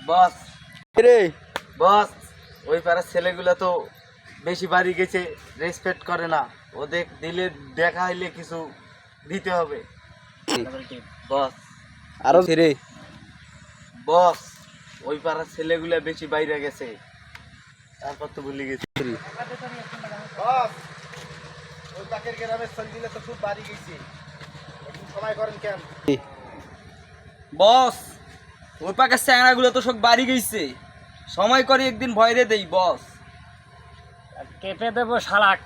বস রে বস, ওই পাড়ার ছেলেগুলা তো বেশি বাড়ি গেছে, রেসপেক্ট করে না। ওদের দিলে দেখা হইলে কিছু দিতে হবে বস। আরো রে বস, ওই পাড়ার ছেলেগুলা বেশি বাইরে গেছে, তারপর তো ভুলে গেছি বস। ওই পাকের গ্রামের ছেলেগুলা তো খুব বাড়ি গেছে, একটু সময় করেন কেন বস? ওই পাকের চ্যাংড়াগুলো তো সব বাড়ি গেছে, সময় করে একদিন ভয়রে দেই বস। কেটে দেবো শালাক।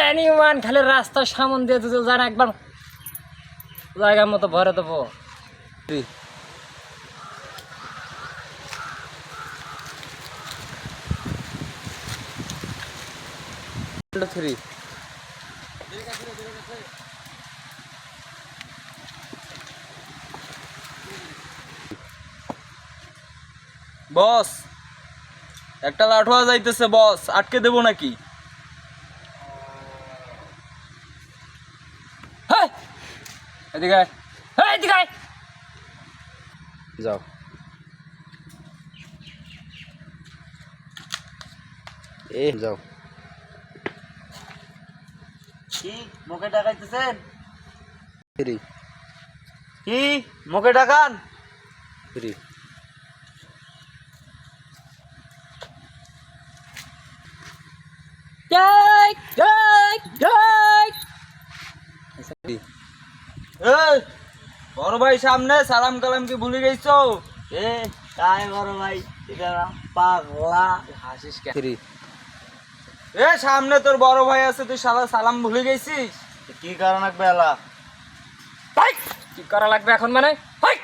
এনিওয়ান খালি রাস্তার সামন দিয়ে যদি জানা একবার জায়গার মতো ভরে দেবো। বস একটা লাঠোয়া যাইতেছে বস, আটকে দেবো নাকি? হেই, এদিকে আয়। হেই, এদিকে আয়। যাও যাও। কি মুখে ডাকাইতেছেন? কি মুখে ডাকান? এই, এই, এই। এই বড় ভাই সামনে, সালাম কালাম কি ভুলে গেছো? এ কায় বড় ভাই, এটা পাগলা হাসিস কেন? এ সামনে তোর বড় ভাই আছে, তুই সালাম ভুলে গেছিস? কি কারণ রাখবে এলা? ভাই, কি করা লাগবে এখন মানে? ভাই,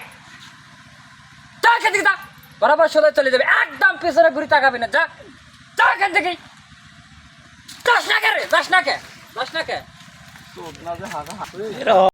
যা এখান থেকে, যা। বরাবর সোজা চলে যাবে, একদম পেছনে ঘুরে তাকাবি না। যা, যা এখান থেকে। যাস না কে রে, যাস না কে, যাস না কে? তোর না যে হাগা